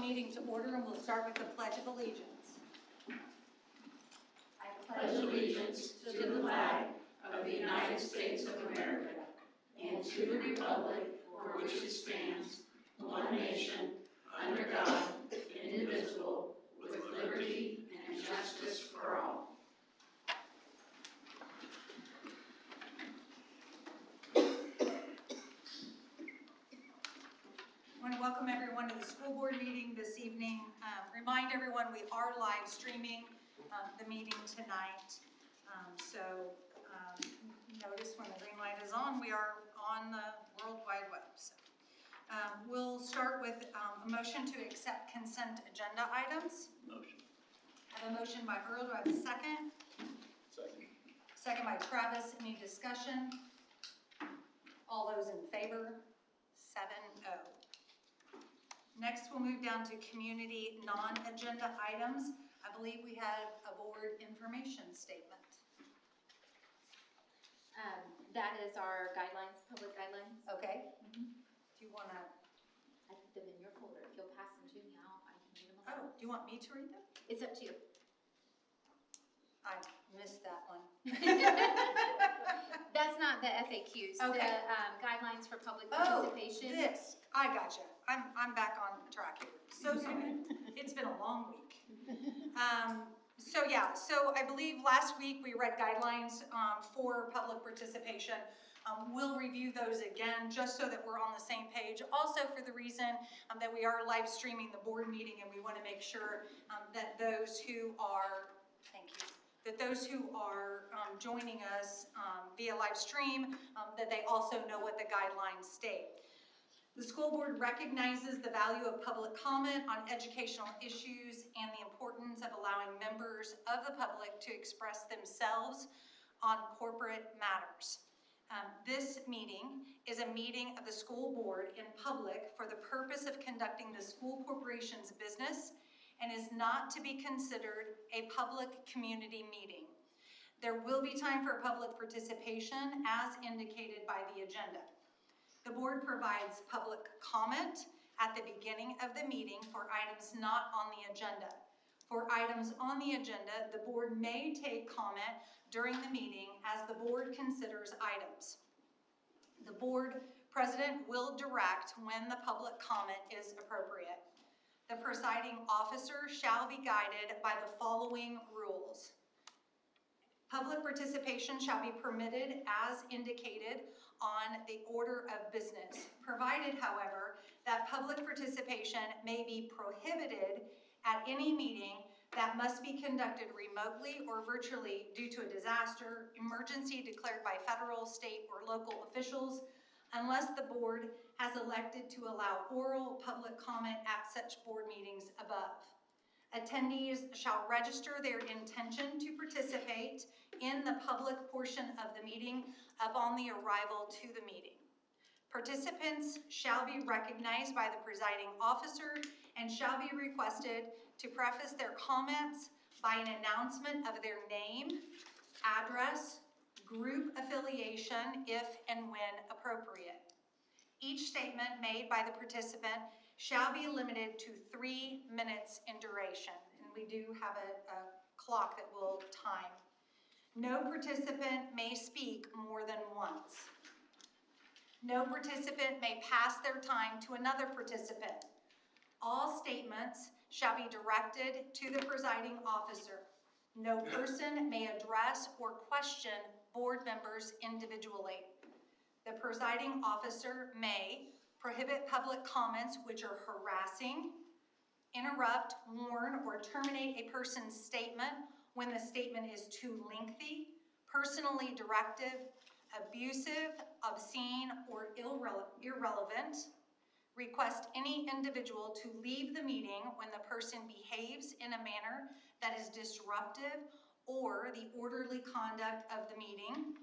meeting to order, and we'll start with the Pledge of Allegiance. I pledge allegiance to the flag of the United States of America and to the republic for which it stands, one nation, under God, indivisible, with liberty and justice for all. I want to welcome everyone to the school board meeting this evening. Remind everyone we are live streaming the meeting tonight. Notice when the green light is on, we are on the World Wide Web. So, we'll start with a motion to accept consent agenda items. Motion. I have a motion by Earl. Do I have a second? Second. Second by Travis. Any discussion? All those in favor? 7-0. Next, we'll move down to community non-agenda items. I believe we have a board information statement. That is our guidelines, public guidelines. Okay. Do you want to? I put them in your folder. If you'll pass them to me, I can read them. Oh, do you want me to read them? It's up to you. I missed that one. That's not the FAQs. Okay. The guidelines for public participation. Oh, this. I gotcha. I'm back on track here. So sorry. It's been a long week. So I believe last week we read guidelines for public participation. We'll review those again just so that we're on the same page. Also for the reason that we are live streaming the board meeting, and we want to make sure that those who are, joining us via live stream, that they also know what the guidelines state. The school board recognizes the value of public comment on educational issues and the importance of allowing members of the public to express themselves on corporate matters. This meeting is a meeting of the school board in public for the purpose of conducting the school corporation's business and is not to be considered a public community meeting. There will be time for public participation as indicated by the agenda. The board provides public comment at the beginning of the meeting for items not on the agenda. For items on the agenda, the board may take comment during the meeting as the board considers items. The board president will direct when the public comment is appropriate. The presiding officer shall be guided by the following rules. Public participation shall be permitted as indicated on the order of business, provided, however, that public participation may be prohibited at any meeting that must be conducted remotely or virtually due to a disaster, emergency declared by federal, state, or local officials, unless the board has elected to allow oral public comment at such board meetings above. Attendees shall register their intention to participate in the public portion of the meeting upon the arrival to the meeting. Participants shall be recognized by the presiding officer and shall be requested to preface their comments by an announcement of their name, address, group affiliation, if and when appropriate. Each statement made by the participant shall be limited to 3 minutes in duration, and we do have a clock that will time. No participant may speak more than once. No participant may pass their time to another participant. All statements shall be directed to the presiding officer. No person may address or question board members individually. The presiding officer may prohibit public comments which are harassing, interrupt, warn, or terminate a person's statement when the statement is too lengthy, personally directive, abusive, obscene, or irrelevant, request any individual to leave the meeting when the person behaves in a manner that is disruptive or the orderly conduct of the meeting,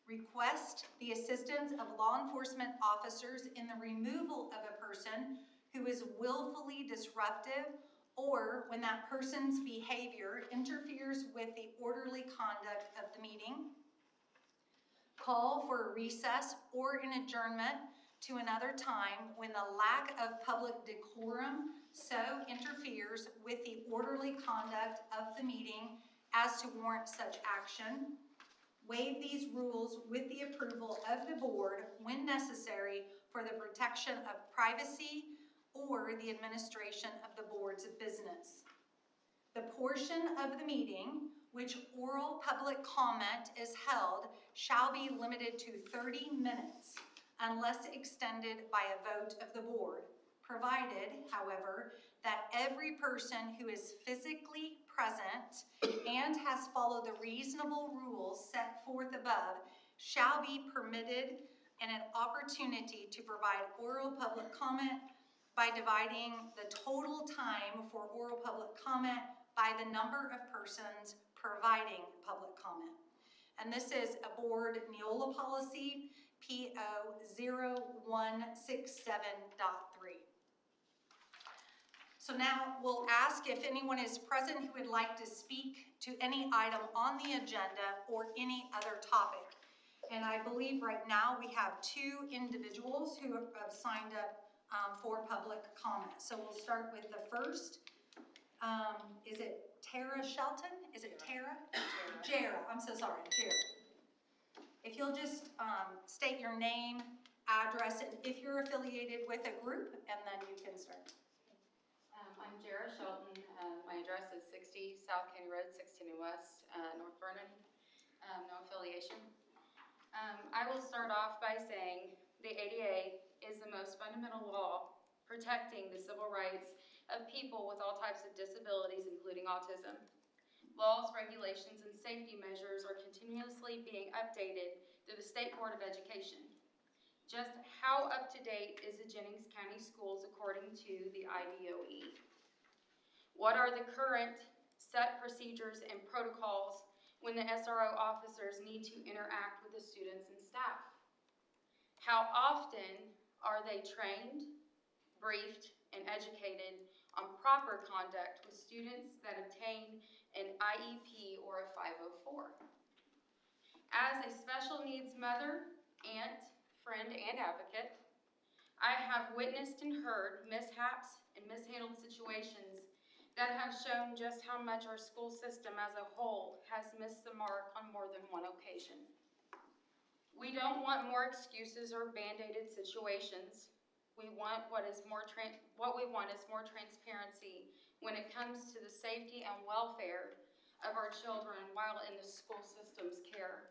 request the assistance of law enforcement officers in the removal of a person who is willfully disruptive or when that person's behavior interferes with the orderly conduct of the meeting, call for a recess or an adjournment to another time when the lack of public decorum so interferes with the orderly conduct of the meeting as to warrant such action, waive these rules with the approval of the board when necessary for the protection of privacy or the administration of the board's business. The portion of the meeting which oral public comment is held shall be limited to 30 minutes unless extended by a vote of the board, provided, however, that every person who is physically present and has followed the reasonable rules set forth above shall be permitted and an opportunity to provide oral public comment by dividing the total time for oral public comment by the number of persons providing public comment. And this is a board Neola policy, PO 0167.3. So now we'll ask if anyone is present who would like to speak to any item on the agenda or any other topic. And I believe right now we have 2 individuals who have signed up for public comment. So we'll start with the first. Is it Tara Shelton? Is it Tara? Jara. I'm so sorry, Jara. If you'll just state your name, address, and if you're affiliated with a group, and then you can start. I'm Jara Shelton. My address is 60 South County Road, 16 West, North Vernon. No affiliation. I will start off by saying the ADA is the most fundamental law protecting the civil rights of people with all types of disabilities, including autism. Laws, regulations, and safety measures are continuously being updated through the State Board of Education. Just how up to date is the Jennings County Schools according to the IDOE? What are the current set procedures and protocols when the SRO officers need to interact with the students and staff? How often are they trained, briefed, and educated on proper conduct with students that obtain an IEP or a 504? As a special needs mother, aunt, friend, and advocate, I have witnessed and heard mishaps and mishandled situations that have shown just how much our school system as a whole has missed the mark on more than one occasion. We don't want more excuses or band-aided situations. What we want is more transparency when it comes to the safety and welfare of our children while in the school system's care.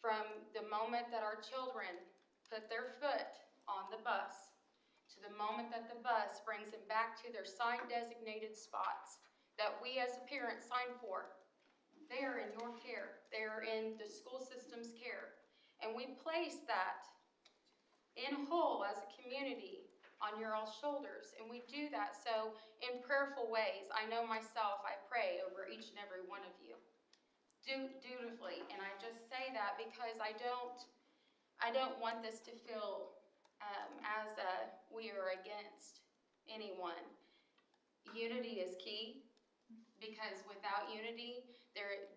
From the moment that our children put their foot on the bus to the moment that the bus brings them back to their signed designated spots that we as a parent sign for, they are in your care. They are in the school system's care. And we place that in whole as a community on your all shoulders. And we do that so in prayerful ways. I know myself, I pray over each and every one of you dutifully. And I just say that because I don't want this to feel as we are against anyone. Unity is key, because without unity,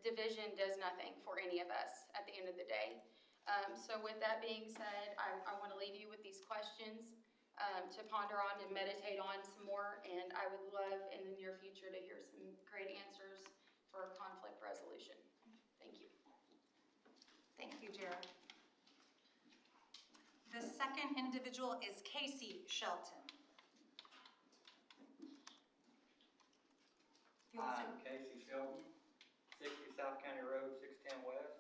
division does nothing for any of us at the end of the day. So with that being said, I want to leave you with these questions to ponder on and meditate on some more, and I would love in the near future to hear some great answers for conflict resolution. Thank you. Thank you, Jared. The second individual is Casey Shelton. Hi, I'm Casey Shelton, 60 South County Road, 610 West,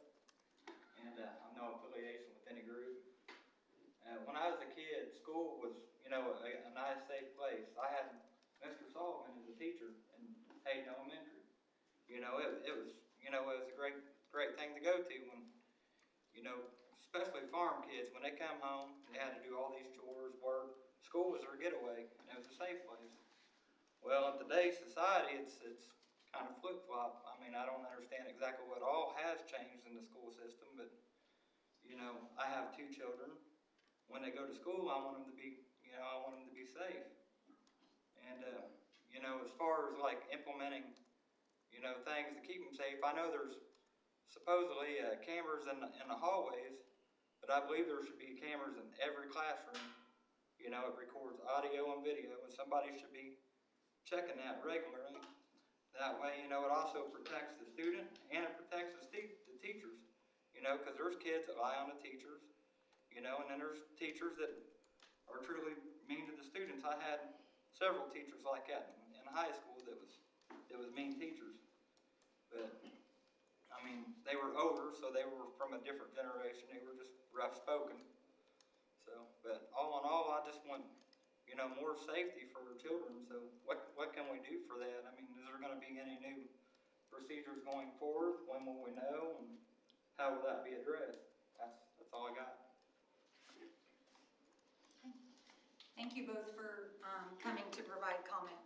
and I'm no affiliation with any group. When I was a kid, school was, a nice, safe place. I had Mr. Sullivan as a teacher in Hayden Elementary. It was a great thing to go to when, especially farm kids, when they come home, they had to do all these chores, work. School was their getaway, and it was a safe place. Well, in today's society, it's kind of flip-flop. I mean, I don't understand exactly what all has changed in the school system, but, I have 2 children. When they go to school, I want them to be, safe. And, as far as like implementing, things to keep them safe, I know there's supposedly cameras in the hallways, but I believe there should be cameras in every classroom. It records audio and video, and somebody should be checking that regularly. That way, you know, it also protects the student and it protects the teachers, you know, because there's kids that lie on the teachers, you know, and then there's teachers that are truly mean to the students. I had several teachers like that in high school that was mean teachers. But, I mean, they were older, so they were from a different generation. They were just rough spoken. So, but all in all, I just want, you know, more safety for our children. So what can we do for that? I mean, is there going to be any new procedures going forward? When will we know? And how will that be addressed? That's all I got. Thank you both for coming to provide comment.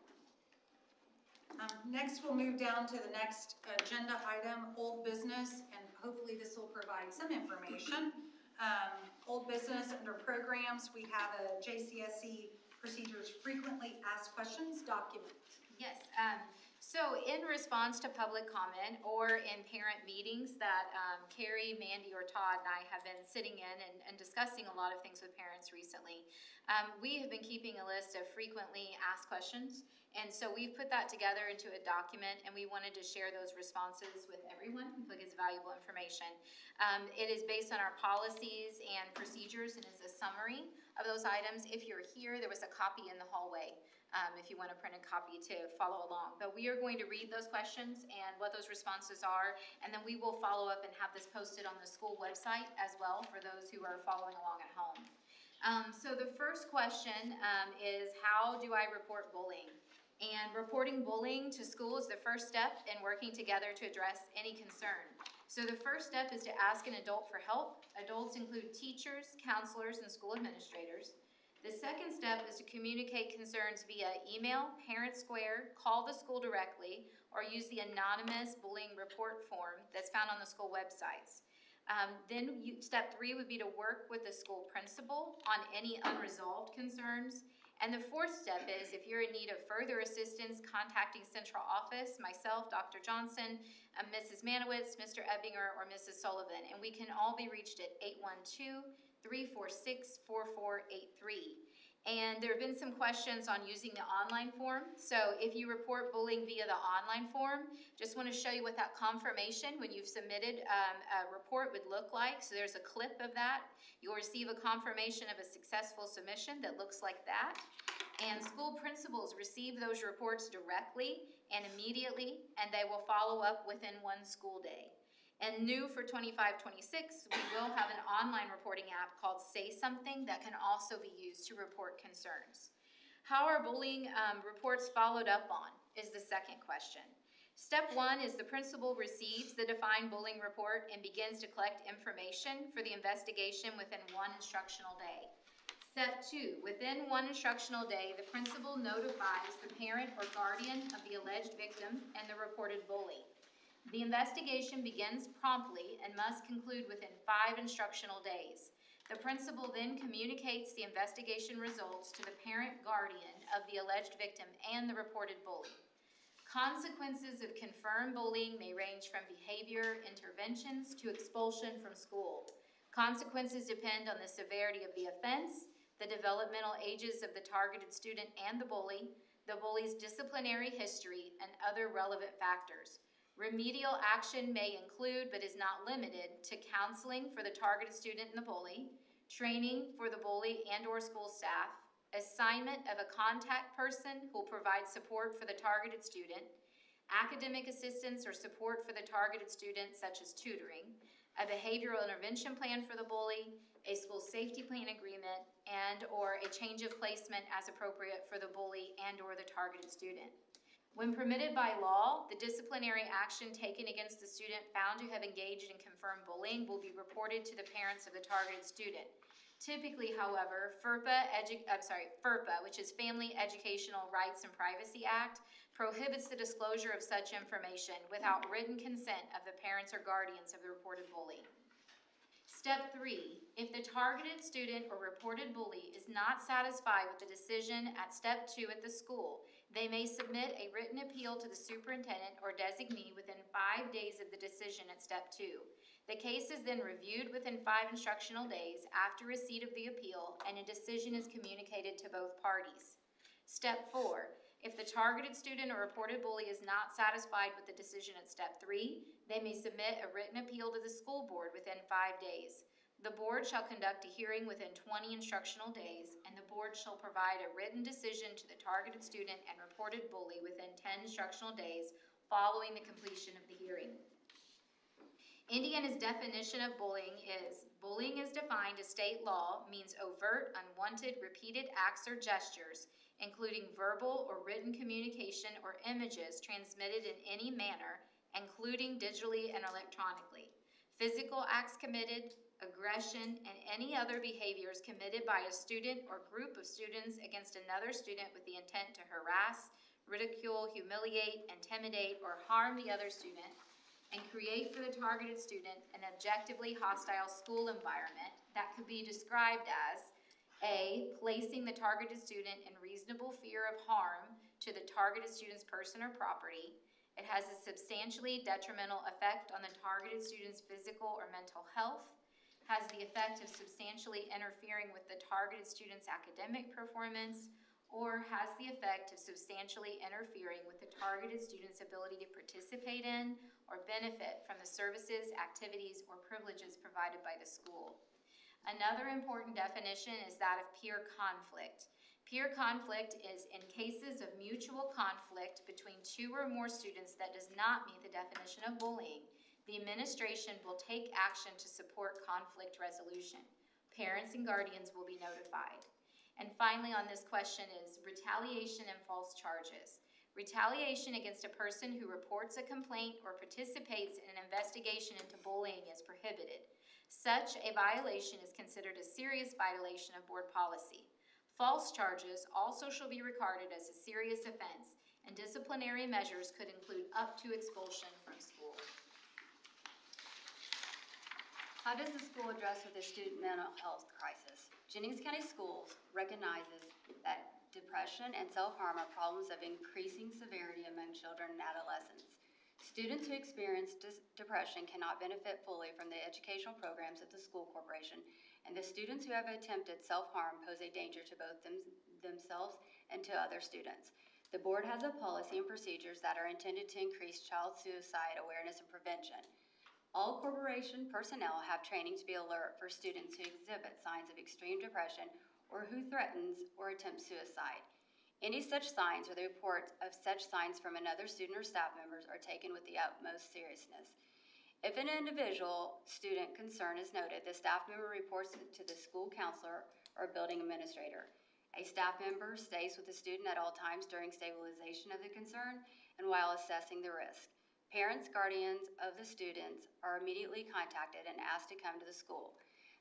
Next, we'll move down to the next agenda item, old business, and hopefully this will provide some information. Old business under programs, we have a JCSC procedures frequently asked questions document. Yes, so in response to public comment or in parent meetings that Carrie, Mandy, or Todd and I have been sitting in and discussing a lot of things with parents recently, we have been keeping a list of frequently asked questions. And so we've put that together into a document, and we wanted to share those responses with everyone. We feel like it's valuable information. It is based on our policies and procedures and is a summary of those items. If you're here, there was a copy in the hallway if you want to print a copy to follow along. But we are going to read those questions and what those responses are, and then we will follow up and have this posted on the school website as well for those who are following along at home. So the first question is, how do I report bullying? And reporting bullying to school is the first step in working together to address any concern. So the first step is to ask an adult for help. Adults include teachers, counselors, and school administrators. The second step is to communicate concerns via email, Parent Square, call the school directly, or use the anonymous bullying report form that's found on the school websites. Step 3 would be to work with the school principal on any unresolved concerns. And the fourth step is, if you're in need of further assistance, contacting central office, myself, Dr. Johnson, Mrs. Manowitz, Mr. Ebbinger, or Mrs. Sullivan. And we can all be reached at 812-346-4483. And there have been some questions on using the online form. So if you report bullying via the online form, just want to show you what that confirmation when you've submitted a report would look like. So there's a clip of that. You'll receive a confirmation of a successful submission that looks like that. And school principals receive those reports directly and immediately, and they will follow up within one school day. And new for 25-26, we will have an online reporting app called Say Something that can also be used to report concerns. How are bullying reports followed up on is the second question. Step 1 is the principal receives the defined bullying report and begins to collect information for the investigation within one instructional day. Step 2, within one instructional day, the principal notifies the parent or guardian of the alleged victim and the reported bully. The investigation begins promptly and must conclude within 5 instructional days. The principal then communicates the investigation results to the parent guardian of the alleged victim and the reported bully. Consequences of confirmed bullying may range from behavior interventions to expulsion from school. Consequences depend on the severity of the offense, the developmental ages of the targeted student and the bully's disciplinary history, and other relevant factors. Remedial action may include, but is not limited to, counseling for the targeted student and the bully, training for the bully and/or school staff, assignment of a contact person who will provide support for the targeted student, academic assistance or support for the targeted student such as tutoring, a behavioral intervention plan for the bully, a school safety plan agreement, and/or a change of placement as appropriate for the bully and/or the targeted student. When permitted by law, the disciplinary action taken against the student found to have engaged in confirmed bullying will be reported to the parents of the targeted student. Typically, however, FERPA, which is Family Educational Rights and Privacy Act, prohibits the disclosure of such information without written consent of the parents or guardians of the reported bully. Step 3, if the targeted student or reported bully is not satisfied with the decision at Step 2 at the school, they may submit a written appeal to the superintendent or designee within 5 days of the decision at Step 2. The case is then reviewed within 5 instructional days after receipt of the appeal, and a decision is communicated to both parties. Step 4, If the targeted student or reported bully is not satisfied with the decision at step 3, they may submit a written appeal to the school board within 5 days. The board shall conduct a hearing within 20 instructional days, and the board shall provide a written decision to the targeted student and reported bully within 10 instructional days following the completion of the hearing. Indiana's definition of bullying is defined as state law, means overt, unwanted, repeated acts or gestures, including verbal or written communication or images transmitted in any manner, including digitally and electronically. Physical acts committed, aggression, and any other behaviors committed by a student or group of students against another student with the intent to harass, ridicule, humiliate, intimidate, or harm the other student, and create for the targeted student an objectively hostile school environment that could be described as A, placing the targeted student in reasonable fear of harm to the targeted student's person or property. It has a substantially detrimental effect on the targeted student's physical or mental health, has the effect of substantially interfering with the targeted student's academic performance, or has the effect of substantially interfering with the targeted student's ability to participate in or benefit from the services, activities, or privileges provided by the school. Another important definition is that of peer conflict. Peer conflict is in cases of mutual conflict between 2 or more students that does not meet the definition of bullying. The administration will take action to support conflict resolution. Parents and guardians will be notified. And finally on this question is retaliation and false charges. Retaliation against a person who reports a complaint or participates in an investigation into bullying is prohibited. Such a violation is considered a serious violation of board policy. False charges also shall be regarded as a serious offense, and disciplinary measures could include up to expulsion from school. How does the school address with the student mental health crisis? Jennings County Schools recognizes that depression and self-harm are problems of increasing severity among children and adolescents. Students who experience depression cannot benefit fully from the educational programs of the school corporation, and the students who have attempted self-harm pose a danger to both themselves and to other students. The board has a policy and procedures that are intended to increase child suicide awareness and prevention. All corporation personnel have training to be alert for students who exhibit signs of extreme depression or who threatens or attempts suicide. Any such signs or the reports of such signs from another student or staff members are taken with the utmost seriousness. If an individual student concern is noted, the staff member reports it to the school counselor or building administrator. A staff member stays with the student at all times during stabilization of the concern and while assessing the risk. Parents, guardians of the students are immediately contacted and asked to come to the school.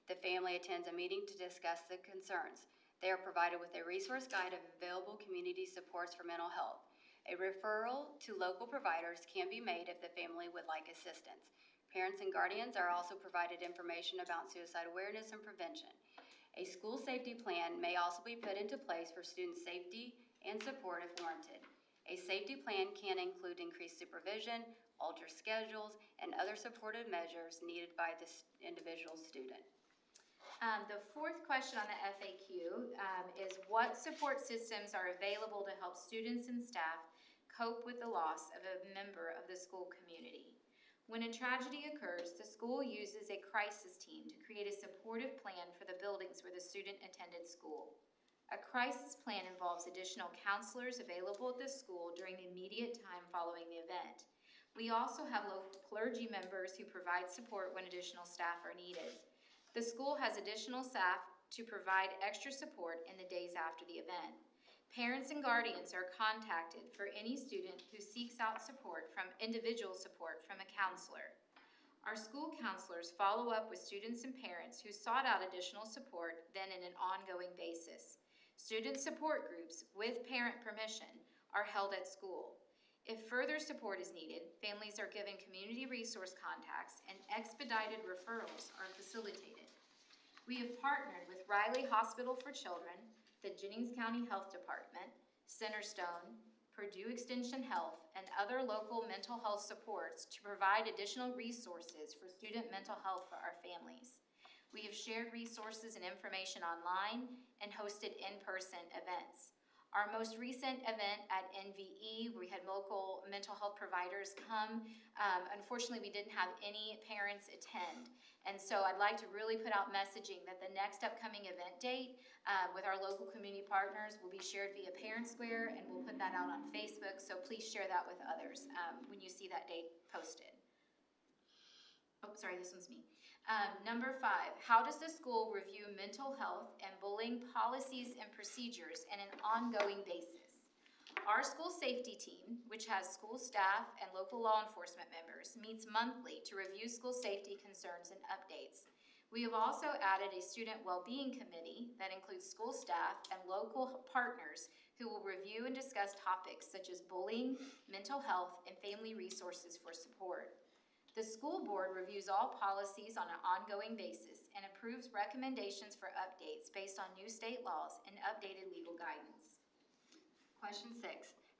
The family attends a meeting to discuss the concerns. They are provided with a resource guide of available community supports for mental health. A referral to local providers can be made if the family would like assistance. Parents and guardians are also provided information about suicide awareness and prevention. A school safety plan may also be put into place for student safety and support if warranted. A safety plan can include increased supervision, altered schedules, and other supportive measures needed by the individual student. The fourth question on the FAQ is what support systems are available to help students and staff cope with the loss of a member of the school community? When a tragedy occurs, the school uses a crisis team to create a supportive plan for the buildings where the student attended school. A crisis plan involves additional counselors available at the school during the immediate time following the event. We also have local clergy members who provide support when additional staff are needed. The school has additional staff to provide extra support in the days after the event. Parents and guardians are contacted for any student who seeks out individual support from a counselor. Our school counselors follow up with students and parents who sought out additional support then in an ongoing basis. Student support groups, with parent permission, are held at school. If further support is needed, families are given community resource contacts and expedited referrals are facilitated. We have partnered with Riley Hospital for Children, the Jennings County Health Department, Centerstone, Purdue Extension Health, and other local mental health supports to provide additional resources for student mental health for our families. We have shared resources and information online and hosted in-person events. Our most recent event at NVE, where we had local mental health providers come, unfortunately, we didn't have any parents attend. And so I'd like to really put out messaging that the next upcoming event date with our local community partners will be shared via Parent Square, and we'll put that out on Facebook. So please share that with others when you see that date posted. Oh, sorry, this one's me. Number 5, how does the school review mental health and bullying policies and procedures on an ongoing basis? Our school safety team, which has school staff and local law enforcement members, meets monthly to review school safety concerns and updates. We have also added a student well-being committee that includes school staff and local partners who will review and discuss topics such as bullying, mental health, and family resources for support. The school board reviews all policies on an ongoing basis and approves recommendations for updates based on new state laws and updated legal guidance. Question 6.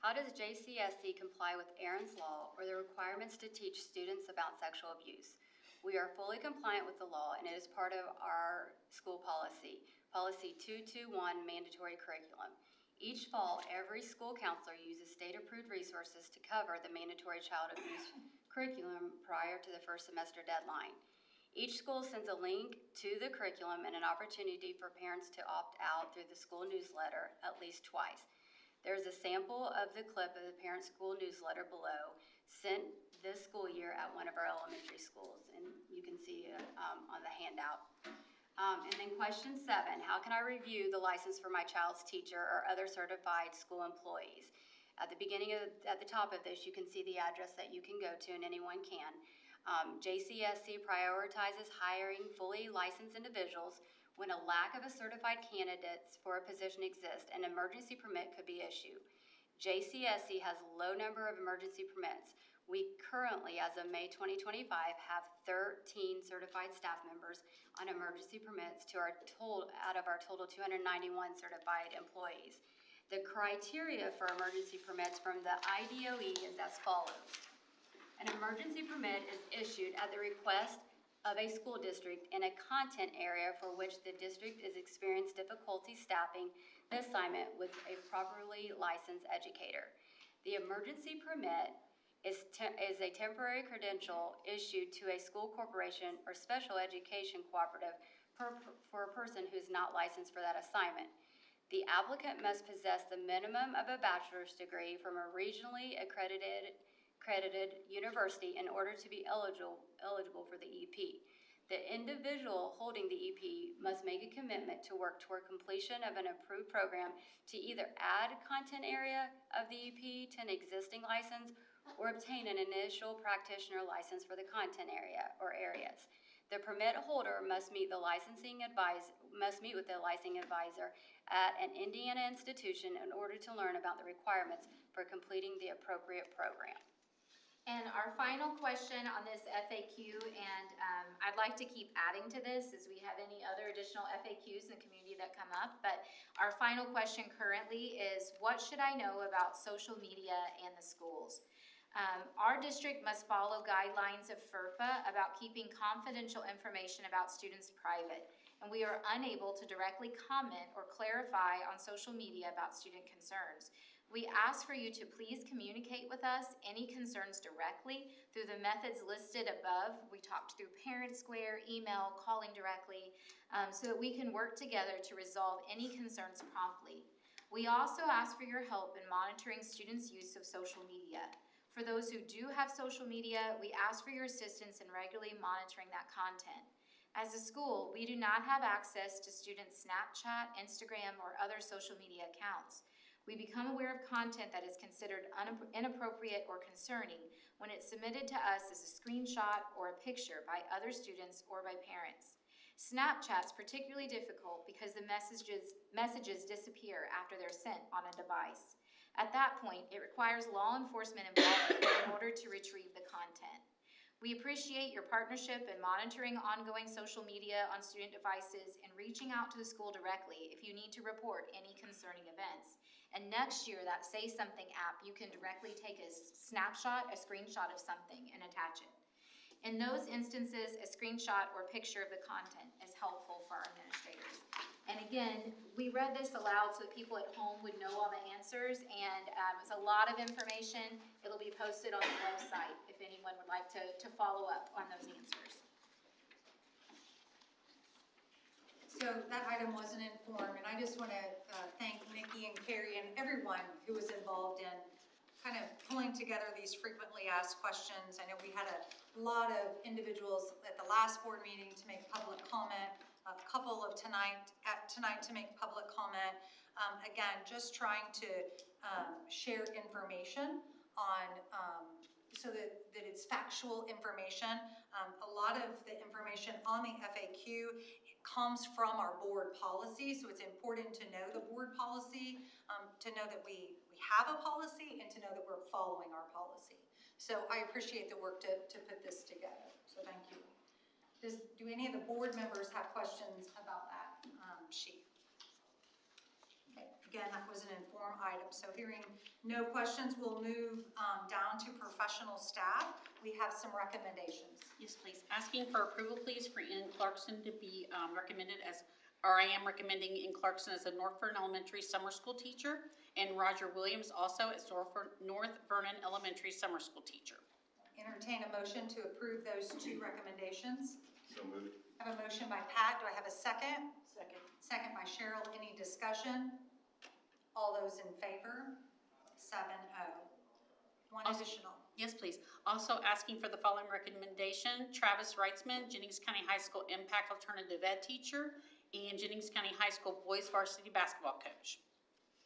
How does JCSC comply with Aaron's Law or the requirements to teach students about sexual abuse? We are fully compliant with the law, and it is part of our school policy, Policy 221, mandatory curriculum. Each fall, every school counselor uses state-approved resources to cover the mandatory child abuse curriculum prior to the first semester deadline. Each school sends a link to the curriculum and an opportunity for parents to opt out through the school newsletter at least twice. There's a sample of the clip of the parent school newsletter below, sent this school year at one of our elementary schools, and you can see it on the handout. And then question 7, how can I review the license for my child's teacher or other certified school employees? At the top of this, you can see the address that you can go to, and anyone can. JCSC prioritizes hiring fully licensed individuals. When a lack of a certified candidates for a position exists, an emergency permit could be issued. JCSC has a low number of emergency permits. We currently, as of May 2025, have 13 certified staff members on emergency permits out of our total 291 certified employees. The criteria for emergency permits from the IDOE is as follows. An emergency permit is issued at the request of a school district in a content area for which the district is experiencing difficulty staffing the assignment with a properly licensed educator. The emergency permit is a temporary credential issued to a school corporation or special education cooperative for a person who is not licensed for that assignment. The applicant must possess the minimum of a bachelor's degree from a regionally accredited university in order to be eligible for the EP. The individual holding the EP must make a commitment to work toward completion of an approved program to either add content area of the EP to an existing license or obtain an initial practitioner license for the content area or areas. The permit holder must meet with the licensing advisor at an Indiana institution in order to learn about the requirements for completing the appropriate program. And our final question on this FAQ, and I'd like to keep adding to this as we have any other additional FAQs in the community that come up, but our final question currently is, what should I know about social media and the schools? Our district must follow guidelines of FERPA about keeping confidential information about students private, and we are unable to directly comment or clarify on social media about student concerns. We ask for you to please communicate with us any concerns directly through the methods listed above. We talked through Parent Square, email, calling directly, so that we can work together to resolve any concerns promptly. We also ask for your help in monitoring students' use of social media. For those who do have social media, we ask for your assistance in regularly monitoring that content. As a school, we do not have access to students' Snapchat, Instagram, or other social media accounts. We become aware of content that is considered inappropriate or concerning when it's submitted to us as a screenshot or a picture by other students or by parents. Snapchat's particularly difficult because the messages disappear after they're sent on a device. At that point, it requires law enforcement involvement in order to retrieve the content. We appreciate your partnership in monitoring ongoing social media on student devices and reaching out to the school directly if you need to report any concerning events. And next year, that Say Something app, you can directly take a snapshot, a screenshot of something and attach it. In those instances, a screenshot or picture of the content is helpful for our administrators. And And again, we read this aloud so that people at home would know all the answers, and it's a lot of information. It'll be posted on the website if anyone would like to follow up on those answers. So that item wasn't in form, and I just want to thank Nikki and Carrie and everyone who was involved in kind of pulling together these frequently asked questions. I know we had a lot of individuals at the last board meeting to make public comment, a couple of tonight to make public comment. Again, just trying to share information on so that it's factual information. A lot of the information on the FAQ comes from our board policy, so it's important to know the board policy, to know that we have a policy, and to know that we're following our policy. So I appreciate the work to put this together, so thank you. Do any of the board members have questions about that sheet? Okay. Again, that was an informed item, so hearing no questions, we'll move down to professional staff. We have some recommendations. Yes, please. Asking for approval, please, for Ian Clarkson to be recommended as, or I am recommending Ian Clarkson as a North Vernon Elementary summer school teacher, and Roger Williams also as North Vernon Elementary summer school teacher. Entertain a motion to approve those two recommendations. So moved. I have a motion by Pat. Do I have a second? Second. Second by Cheryl. Any discussion? All those in favor? 7-0. One additional. Yes, please. Also asking for the following recommendation: Travis Reitzman, Jennings County High School Impact Alternative Ed teacher, and Jennings County High School Boys Varsity Basketball Coach.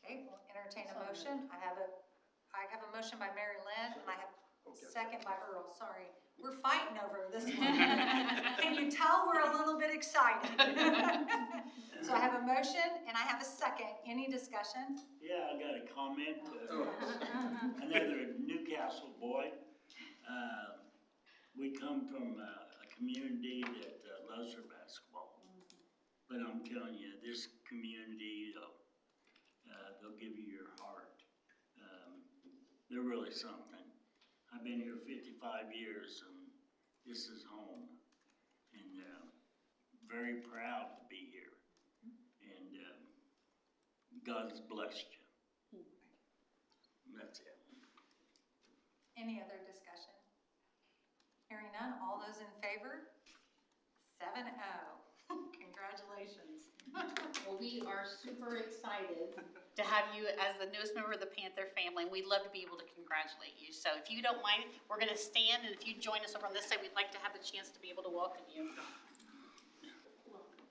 Okay, we'll entertain a motion. I have a motion by Mary Lynn, and I have a second by Earl. Sorry, we're fighting over this one. Can you tell we're a little bit excited? So I have a motion and I have a second. Any discussion? Yeah, I got a comment. Another Newcastle boy. We come from a community that loves their basketball. But I'm telling you, this community, they'll give you your heart. They're really something. I've been here 55 years, and this is home. And very proud to be here. And God has blessed you. That's it. Any other discussion? Hearing none, all those in favor? 7-0. Congratulations. Well, we are super excited to have you as the newest member of the Panther family, and we'd love to be able to congratulate you. So if you don't mind, we're going to stand, and if you join us over on this side, we'd like to have the chance to be able to welcome you. Welcome.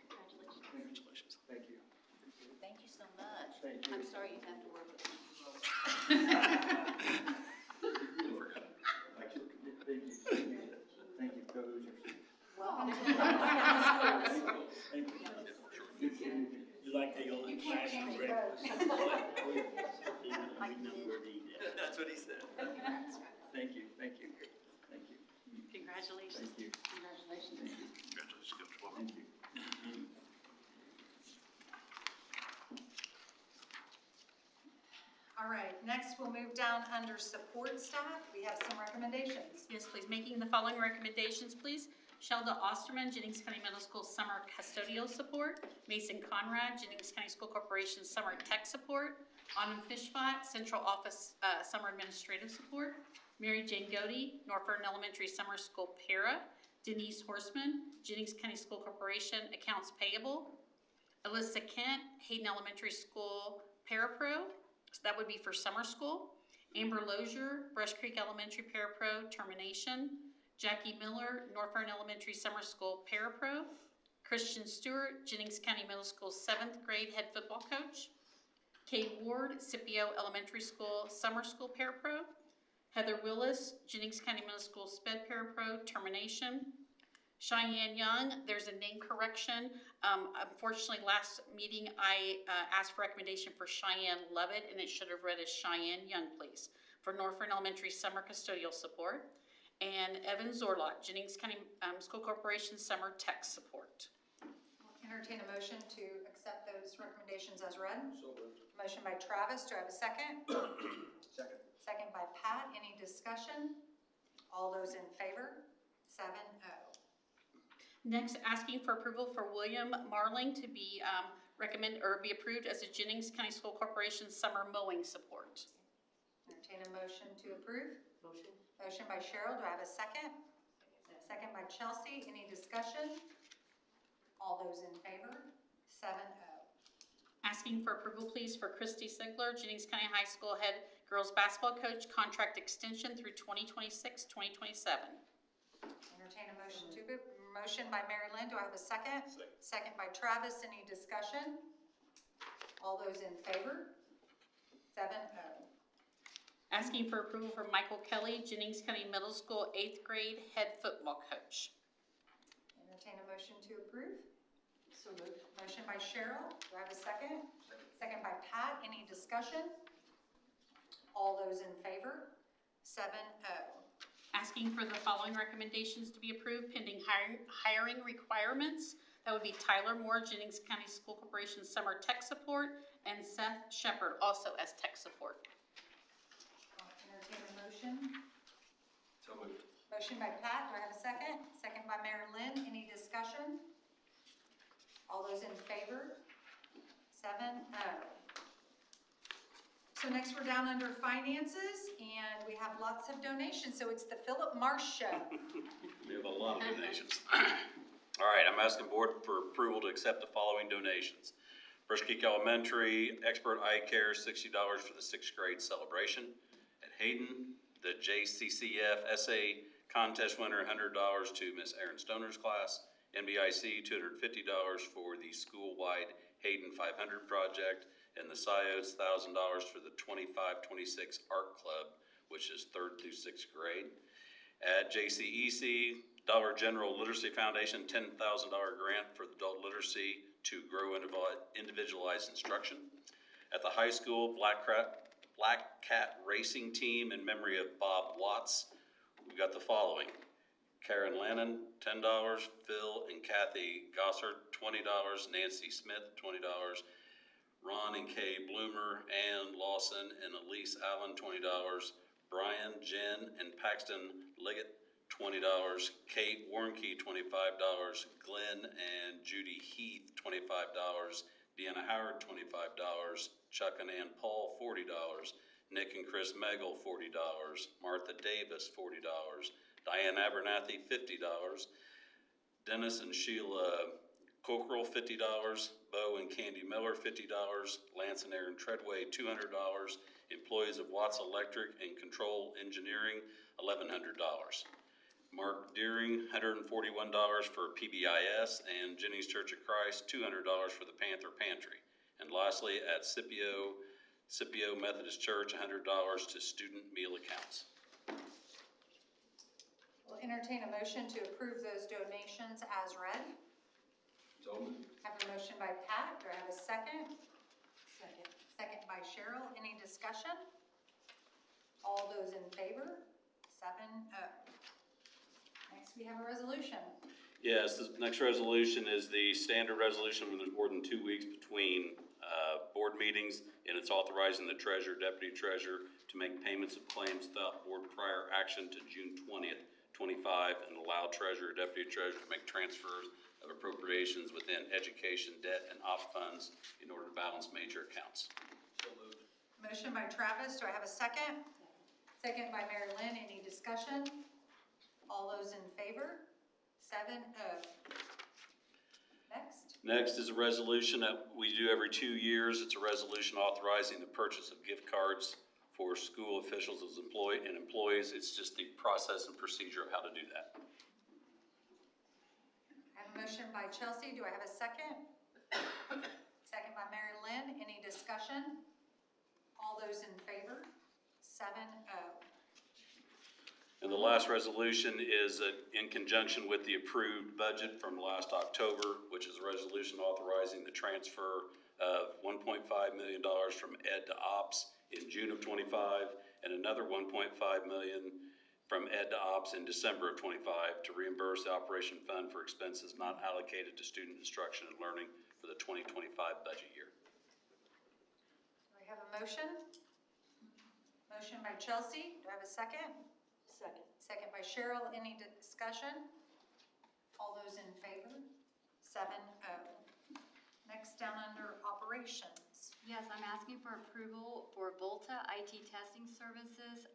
Congratulations. Congratulations. Thank you. Thank you so much. Thank you. I'm sorry you have to work with me. Thank you. Thank you, Coach. Welcome to the schools. Thank you. You like the old fashioned breakfast? We know where to eat it. That's what he said. Thank you. Thank you. Thank you. Congratulations. Thank you. Congratulations. Congratulations, Coach. Thank you. All right, next we'll move down under support staff. We have some recommendations. Yes, please. Making the following recommendations, please. Shelda Osterman, Jennings County Middle School Summer Custodial Support. Mason Conrad, Jennings County School Corporation Summer Tech Support. Autumn Fishbot, Central Office Summer Administrative Support. Mary Jane Godey, North Vernon Elementary Summer School Para. Denise Horseman, Jennings County School Corporation Accounts Payable. Alyssa Kent, Hayden Elementary School Parapro. So that would be for summer school. Amber Lozier, Brush Creek Elementary Parapro Termination. Jackie Miller, North Vernon Elementary Summer School Parapro. Christian Stewart, Jennings County Middle School 7th grade head football coach. Kate Ward, Scipio Elementary School Summer School Parapro. Heather Willis, Jennings County Middle School Sped Parapro Termination. Cheyenne Young, there's a name correction. Unfortunately, last meeting I asked for recommendation for Cheyenne Lovett, and it should have read as Cheyenne Young, please, for North Vernon Elementary Summer Custodial Support. And Evan Zorlot, Jennings County School Corporation Summer Tech Support. I'll entertain a motion to accept those recommendations as read. So moved. Motion by Travis. Do I have a second? Second. Second by Pat. Any discussion? All those in favor? 7-0. Next, asking for approval for William Marling to be recommend or be approved as a Jennings County School Corporation summer mowing support. Entertain a motion to approve. Motion. Motion by Cheryl, do I have a second? Second by Chelsea, any discussion? All those in favor? 7-0. Asking for approval, please, for Christy Sigler, Jennings County High School head girls basketball coach, contract extension through 2026-2027. Entertain a motion to approve. Motion by Mary Lynn, do I have a second? Second by Travis, any discussion? All those in favor? 7-0. Asking for approval for Michael Kelly, Jennings County Middle School 8th grade head football coach. Entertain a motion to approve. So moved. Motion by Cheryl, do I have a second? Second by Pat, any discussion? All those in favor? 7-0. Asking for the following recommendations to be approved pending hiring requirements. That would be Tyler Moore, Jennings County School Corporation Summer Tech Support, and Seth Shepard, also as Tech Support. Entertain a motion. So moved. Motion by Pat, do I have a second? Second by Mary Lynn, any discussion? All those in favor? 7-0. So next we're down under finances, and we have lots of donations, so it's the Philip Marsh Show. We have a lot of donations. All right, I'm asking board for approval to accept the following donations. First Creek Elementary, Expert Eye Care, $60 for the 6th grade celebration. At Hayden, the JCCF SA contest winner, $100 to Miss Erin Stoner's class. NBIC, $250 for the school-wide Hayden 500 project. And the SIOS, $1,000 for the 25-26 Art Club, which is 3rd through 6th grade. At JCEC, Dollar General Literacy Foundation, $10,000 grant for the adult literacy to grow individualized instruction. At the high school, Black Cat Racing Team in memory of Bob Watts, we got the following. Karen Lannon, $10. Phil and Kathy Gossard, $20. Nancy Smith, $20. Ron and Kay Bloomer, Ann Lawson and Elise Allen, $20. Brian, Jen, and Paxton Liggett, $20. Kate Warnke, $25. Glenn and Judy Heath, $25. Deanna Howard, $25. Chuck and Ann Paul, $40. Nick and Chris Megel, $40. Martha Davis, $40. Diane Abernathy, $50. Dennis and Sheila Cockrell, $50. Bo and Candy Miller, $50. Lance and Aaron Treadway, $200. Employees of Watts Electric and Control Engineering, $1,100. Mark Deering, $141 for PBIS, and Jennings Church of Christ, $200 for the Panther Pantry. And lastly, at Scipio Methodist Church, $100 to student meal accounts. We'll entertain a motion to approve those donations as read. So moved. I have a motion by Pat, do I have a second? Second. Second by Cheryl, any discussion? All those in favor? 7-0. Next we have a resolution. Yes, this next resolution is the standard resolution when there's more than 2 weeks between board meetings, and it's authorizing the treasurer, deputy treasurer to make payments of claims without board prior action to June 20th, 25, and allow treasurer, deputy treasurer to make transfers of appropriations within education, debt, and op funds in order to balance major accounts. So moved. Motion by Travis, do I have a second? Second by Mary Lynn, any discussion? All those in favor? 7-0. Next. Next is a resolution that we do every 2 years. It's a resolution authorizing the purchase of gift cards for school officials as employees. It's just the process and procedure of how to do that. I have a motion by Chelsea, do I have a second? Second by Mary Lynn, any discussion? All those in favor? 7-0. And the last resolution is in conjunction with the approved budget from last October, which is a resolution authorizing the transfer of $1.5 million from Ed to Ops in June of 25, and another $1.5 million from Ed to Ops in December of 25 to reimburse the operation fund for expenses not allocated to student instruction and learning for the 2025 budget year. Do I have a motion? Motion by Chelsea, do I have a second? Second. Second by Cheryl, any discussion? All those in favor? 7-0. Next down under Operations. Yes, I'm asking for approval for Volta IT testing services.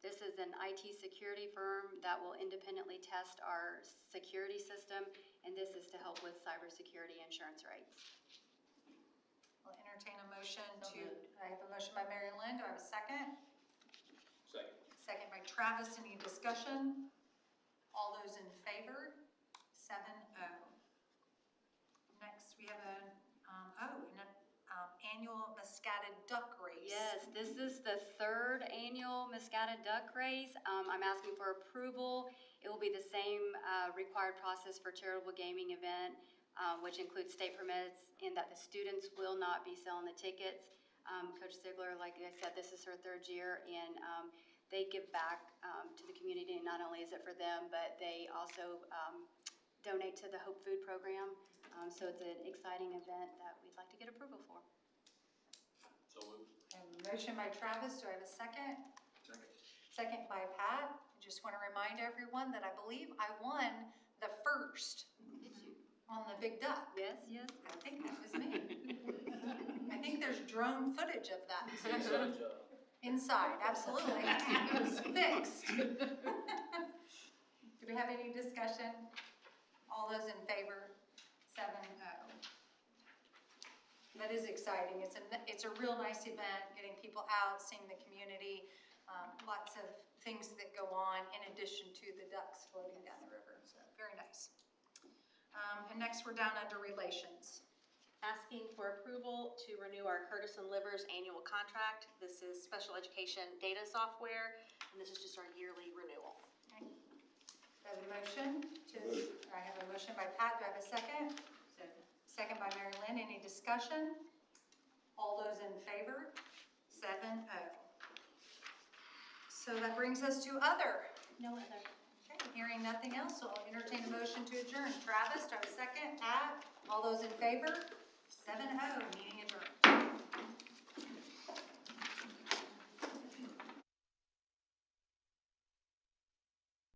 This is an IT security firm that will independently test our security system, and this is to help with cybersecurity insurance rates. I'll entertain a motion I have a motion by Mary Lynn. Do I have a second? Second. Second by Travis. Any discussion? All those in favor? 7-0. Next, we have an annual Muscatted Duck Race. Yes, this is the third annual Muscatted Duck Race. I'm asking for approval. It will be the same required process for charitable gaming event, which includes state permits, in that the students will not be selling the tickets. Coach Ziegler, like I said, this is her third year, and they give back to the community. Not only is it for them, but they also donate to the Hope Food Program. So it's an exciting event that we'd like to get approval for. So moved. I have a motion by Travis. Do I have a second? Second. Second by Pat. I just want to remind everyone that I believe I won the first Did you? on the Big Duck. Yes, yes. I think that was me. I think there's drone footage of that. Inside, absolutely. It was fixed. Do we have any discussion? All those in favor? 7-0. That is exciting. It's a real nice event, getting people out, seeing the community, lots of things that go on in addition to the ducks floating down the river. So very nice. And next we're down under relations. Asking for approval to renew our Curtis and Livers annual contract. This is special education data software, and this is just our yearly renewal. Okay. I have a motion I have a motion by Pat. Do I have a second? Second. Second by Mary Lynn. Any discussion? All those in favor? 7-0. So that brings us to other. No other. Okay, hearing nothing else, so I'll entertain a motion to adjourn. Travis, do I have a second? Pat? All those in favor? 7-0, meeting